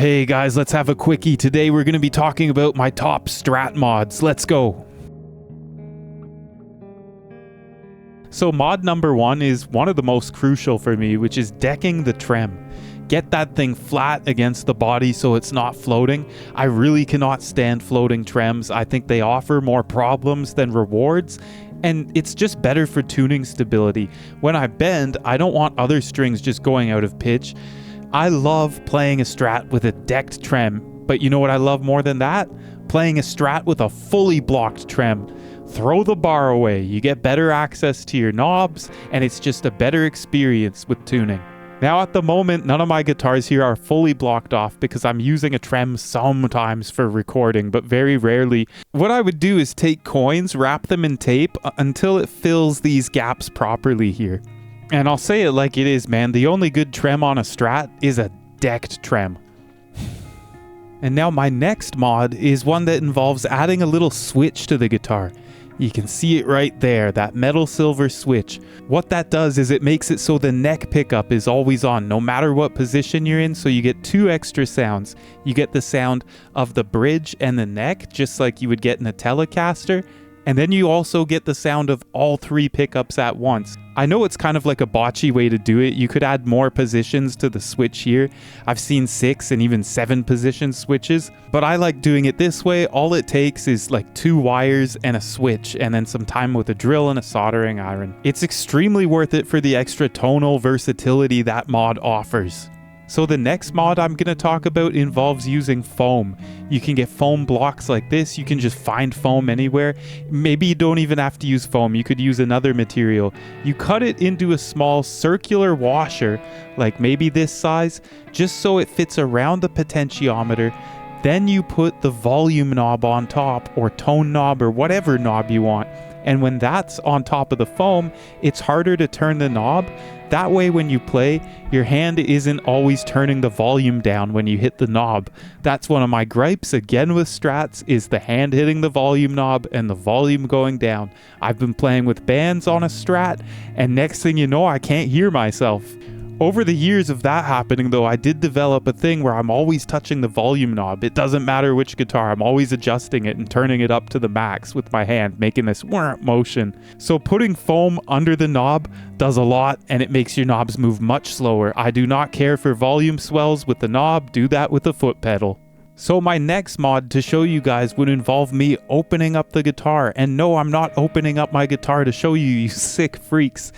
Hey guys, let's have a quickie. Today we're going to be talking about my top Strat mods. Let's go. So mod number 1 is one of the most crucial for me, which is decking the trem. Get that thing flat against the body so it's not floating. I really cannot stand floating trems. I think they offer more problems than rewards, and it's just better for tuning stability. When I bend, I don't want other strings just going out of pitch. I love playing a Strat with a decked trem, but you know what I love more than that? Playing a Strat with a fully blocked trem. Throw the bar away, you get better access to your knobs, and it's just a better experience with tuning. Now at the moment, none of my guitars here are fully blocked off because I'm using a trem sometimes for recording, but very rarely. What I would do is take coins, wrap them in tape until it fills these gaps properly here. And I'll say it like it is, man, the only good trem on a Strat is a decked trem. And now my next mod is one that involves adding a little switch to the guitar. You can see it right there, that metal silver switch. What that does is it makes it so the neck pickup is always on, no matter what position you're in, so you get two extra sounds. You get the sound of the bridge and the neck, just like you would get in a Telecaster, and then you also get the sound of all three pickups at once. I know it's kind of like a botchy way to do it. You could add more positions to the switch here. I've seen 6 and even 7 position switches, but I like doing it this way. All it takes is like 2 wires and a switch, and then some time with a drill and a soldering iron. It's extremely worth it for the extra tonal versatility that mod offers. So the next mod I'm going to talk about involves using foam. You can get foam blocks like this. You can just find foam anywhere. Maybe you don't even have to use foam. You could use another material. You cut it into a small circular washer, like maybe this size, just so it fits around the potentiometer. Then you put the volume knob on top, or tone knob, or whatever knob you want. And when that's on top of the foam, it's harder to turn the knob. That way when you play, your hand isn't always turning the volume down when you hit the knob. That's one of my gripes again with Strats, is the hand hitting the volume knob and the volume going down. I've been playing with bands on a Strat, and next thing you know, I can't hear myself. Over the years of that happening though, I did develop a thing where I'm always touching the volume knob. It doesn't matter which guitar, I'm always adjusting it and turning it up to the max with my hand, making this whirr motion. So putting foam under the knob does a lot, and it makes your knobs move much slower. I do not care for volume swells with the knob, do that with the foot pedal. So my next mod to show you guys would involve me opening up the guitar. And no, I'm not opening up my guitar to show you, you sick freaks.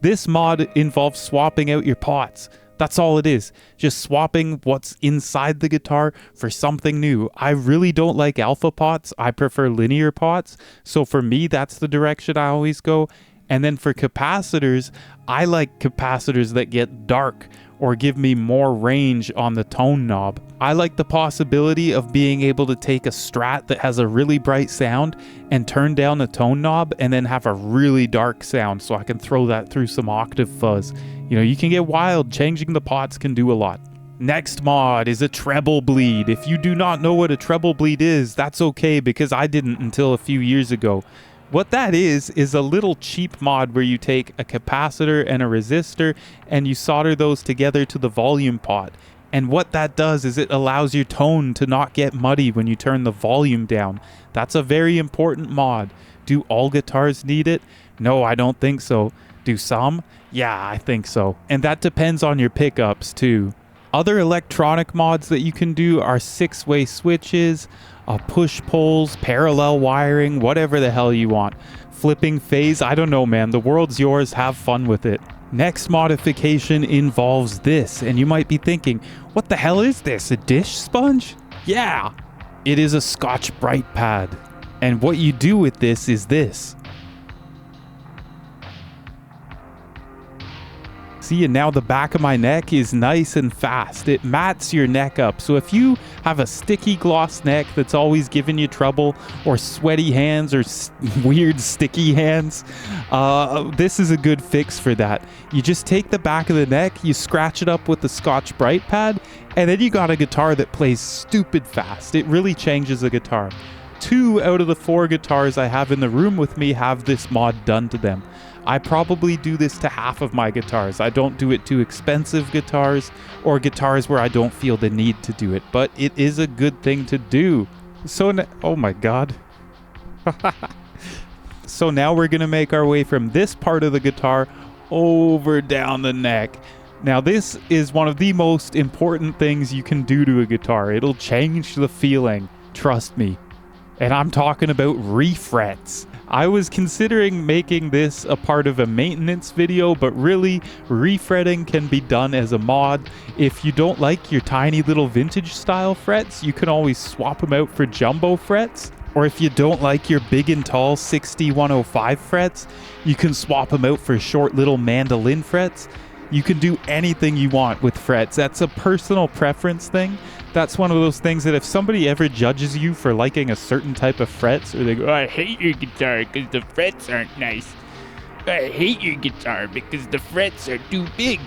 This mod involves swapping out your pots. That's all it is. Just swapping what's inside the guitar for something new. I really don't like alpha pots. I prefer linear pots. So for me, that's the direction I always go. And then for capacitors, I like capacitors that get dark or give me more range on the tone knob. I like the possibility of being able to take a Strat that has a really bright sound and turn down the tone knob and then have a really dark sound, so I can throw that through some octave fuzz. You know, you can get wild. Changing the pots can do a lot. Next mod is a treble bleed. If you do not know what a treble bleed is, that's okay, because I didn't until a few years ago. What that is a little cheap mod where you take a capacitor and a resistor and you solder those together to the volume pot. And what that does is it allows your tone to not get muddy when you turn the volume down. That's a very important mod. Do all guitars need it? No, I don't think so. Do some? Yeah, I think so. And that depends on your pickups too. Other electronic mods that you can do are 6-way switches, push pulls, parallel wiring, whatever the hell you want. Flipping phase, I don't know, man. The world's yours. Have fun with it. Next modification involves this, and you might be thinking, what the hell is this? A dish sponge? Yeah, it is a Scotch-Brite pad. And what you do with this is this. See, and now the back of my neck is nice and fast. It mats your neck up. So if you have a sticky gloss neck that's always giving you trouble, or sweaty hands, or weird sticky hands, this is a good fix for that. You just take the back of the neck, you scratch it up with the Scotch-Brite pad, and then you got a guitar that plays stupid fast. It really changes the guitar. 2 out of the 4 guitars I have in the room with me have this mod done to them. I probably do this to half of my guitars. I don't do it to expensive guitars or guitars where I don't feel the need to do it, but it is a good thing to do. So, oh my God. So now we're gonna make our way from this part of the guitar over down the neck. Now this is one of the most important things you can do to a guitar. It'll change the feeling, trust me. And I'm talking about refrets. I was considering making this a part of a maintenance video, but really, refretting can be done as a mod. If you don't like your tiny little vintage style frets, you can always swap them out for jumbo frets. Or if you don't like your big and tall 60-105 frets, you can swap them out for short little mandolin frets. You can do anything you want with frets. That's a personal preference thing. That's one of those things that if somebody ever judges you for liking a certain type of frets, or they go, I hate your guitar because the frets aren't nice. I hate your guitar because the frets are too big.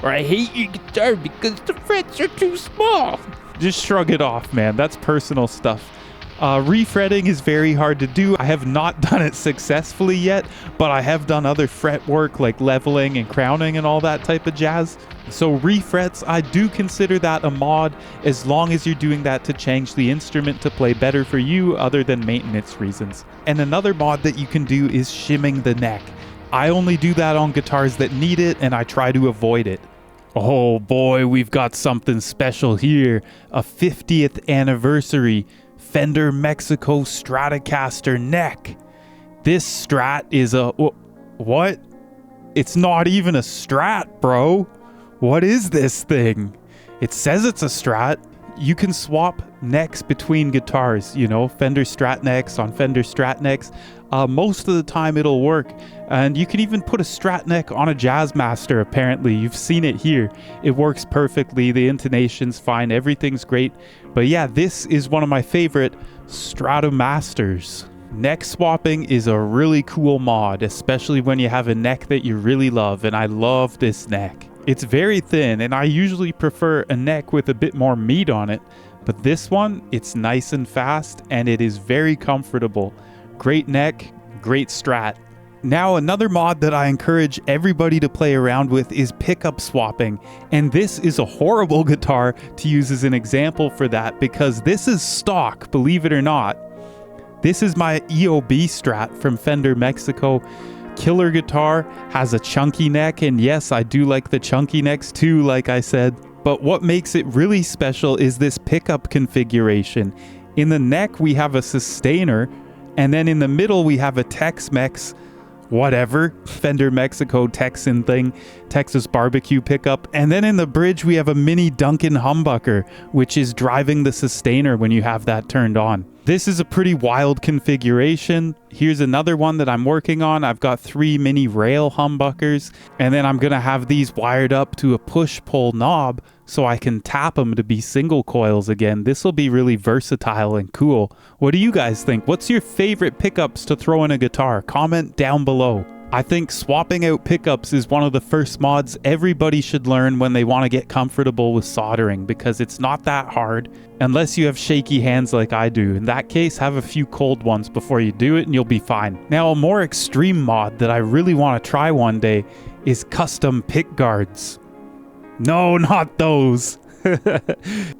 Or I hate your guitar because the frets are too small. Just shrug it off, man. That's personal stuff. Refretting is very hard to do. I have not done it successfully yet, but I have done other fret work like leveling and crowning and all that type of jazz. So refrets, I do consider that a mod as long as you're doing that to change the instrument to play better for you other than maintenance reasons. And another mod that you can do is shimming the neck. I only do that on guitars that need it and I try to avoid it. Oh boy, we've got something special here. A 50th anniversary Fender Mexico Stratocaster neck. This Strat is a... What? It's not even a Strat, bro. What is this thing? It says it's a Strat. You can swap necks between guitars, you know, Fender Strat necks on Fender Strat necks. Most of the time it'll work. And you can even put a Strat neck on a Jazzmaster, apparently. You've seen it here. It works perfectly. The intonation's fine. Everything's great. But yeah, this is one of my favorite Stratomasters. Neck swapping is a really cool mod, especially when you have a neck that you really love. And I love this neck. It's very thin, and I usually prefer a neck with a bit more meat on it. But this one, it's nice and fast, and it is very comfortable. Great neck, great Strat. Now, another mod that I encourage everybody to play around with is pickup swapping. And this is a horrible guitar to use as an example for that because this is stock, believe it or not. This is my EOB Strat from Fender Mexico. Killer guitar, has a chunky neck, and yes, I do like the chunky necks too, like I said. But what makes it really special is this pickup configuration. In the neck, we have a sustainer, and then in the middle, we have a Tex-Mex, whatever, Fender Mexico Texan thing, Texas barbecue pickup. And then in the bridge, we have a mini Duncan humbucker, which is driving the sustainer when you have that turned on. This is a pretty wild configuration. Here's another one that I'm working on. I've got 3 mini rail humbuckers, and then I'm gonna have these wired up to a push-pull knob so I can tap them to be single coils again. This will be really versatile and cool. What do you guys think? What's your favorite pickups to throw in a guitar? Comment down below. I think swapping out pickups is one of the first mods everybody should learn when they want to get comfortable with soldering, because it's not that hard unless you have shaky hands like I do. In that case, have a few cold ones before you do it and you'll be fine. Now, a more extreme mod that I really want to try one day is custom pickguards. No, not those.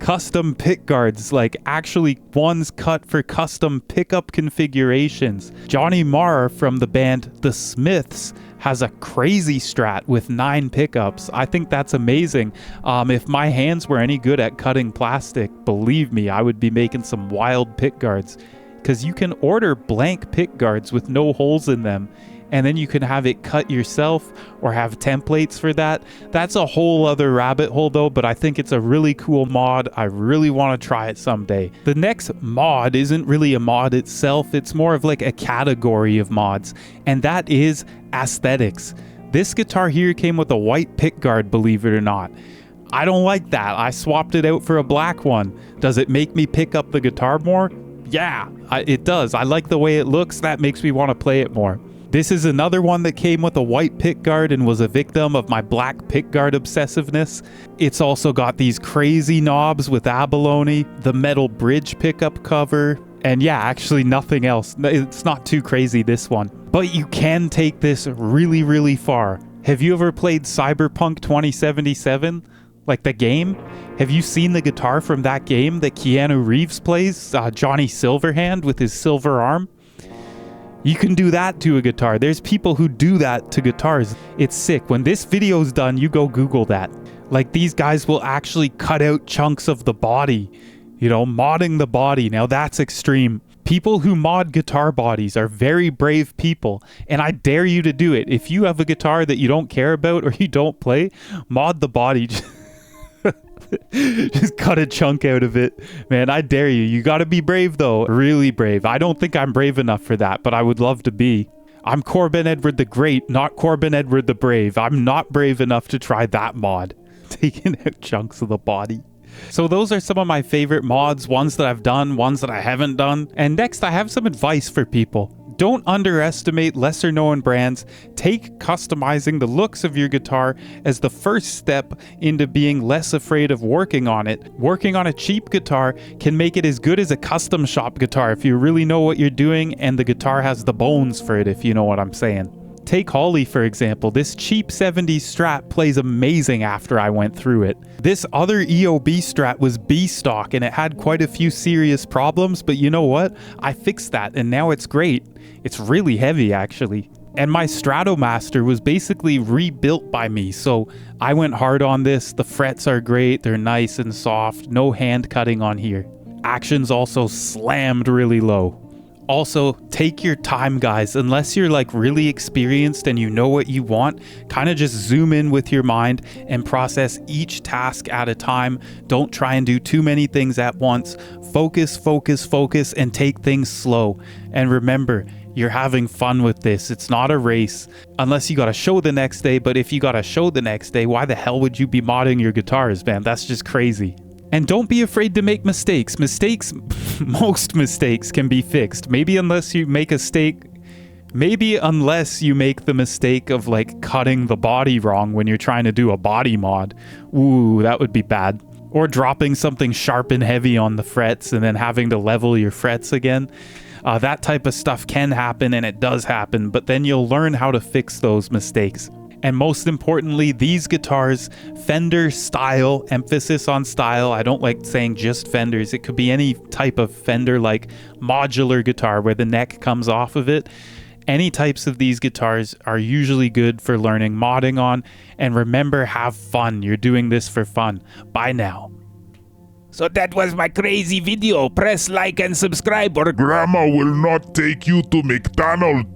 Custom pickguards, like actually ones cut for custom pickup configurations. Johnny Marr from the band The Smiths has a crazy Strat with 9 pickups. I think that's amazing. If my hands were any good at cutting plastic, believe me, I would be making some wild pickguards, because you can order blank pickguards with no holes in them, and then you can have it cut yourself or have templates for that. That's a whole other rabbit hole though, but I think it's a really cool mod. I really want to try it someday. The next mod isn't really a mod itself. It's more of like a category of mods, and that is aesthetics. This guitar here came with a white pickguard, believe it or not. I don't like that. I swapped it out for a black one. Does it make me pick up the guitar more? Yeah, it does. I like the way it looks. That makes me want to play it more. This is another one that came with a white pickguard and was a victim of my black pickguard obsessiveness. It's also got these crazy knobs with abalone, the metal bridge pickup cover, and yeah, actually nothing else. It's not too crazy, this one. But you can take this really, really far. Have you ever played Cyberpunk 2077? Like the game? Have you seen the guitar from that game that Keanu Reeves plays? Johnny Silverhand with his silver arm? You can do that to a guitar. There's people who do that to guitars. It's sick. When this video's done, you go Google that. Like, these guys will actually cut out chunks of the body. You know, modding the body. Now that's extreme. People who mod guitar bodies are very brave people, and I dare you to do it. If you have a guitar that you don't care about or you don't play, mod the body. Just cut a chunk out of it. Man, I dare you. You gotta be brave though. Really brave. I don't think I'm brave enough for that, but I would love to be. I'm Corbin Edward the Great, not Corbin Edward the Brave. I'm not brave enough to try that mod. Taking out chunks of the body. So those are some of my favorite mods, ones that I've done, ones that I haven't done. And next, I have some advice for people. Don't underestimate lesser known brands. Take customizing the looks of your guitar as the first step into being less afraid of working on it. Working on a cheap guitar can make it as good as a custom shop guitar if you really know what you're doing and the guitar has the bones for it, if you know what I'm saying. Take Holly, for example. This cheap 70s Strat plays amazing after I went through it. This other EOB Strat was B-stock and it had quite a few serious problems, but you know what? I fixed that and now it's great. It's really heavy actually. And my Stratocaster was basically rebuilt by me, so I went hard on this. The frets are great, they're nice and soft, no hand cutting on here. Action's also slammed really low. Also, take your time, guys. Unless you're like really experienced and you know what you want, kind of just zoom in with your mind and process each task at a time. Don't try and do too many things at once. Focus, focus, focus, and take things slow. And remember, you're having fun with this. It's not a race. Unless you got a show the next day, but if you got a show the next day, why the hell would you be modding your guitars, man? That's just crazy. And don't be afraid to make mistakes. Most mistakes can be fixed. Maybe unless you make the mistake of like cutting the body wrong when you're trying to do a body mod. Ooh, that would be bad. Or dropping something sharp and heavy on the frets and then having to level your frets again. That type of stuff can happen, and it does happen, but then you'll learn how to fix those mistakes. And most importantly, these guitars, Fender style, emphasis on style. I don't like saying just Fenders. It could be any type of Fender, like modular guitar where the neck comes off of it. Any types of these guitars are usually good for learning modding on. And remember, have fun. You're doing this for fun. Bye now. So that was my crazy video. Press like and subscribe or Grandma will not take you to McDonald's.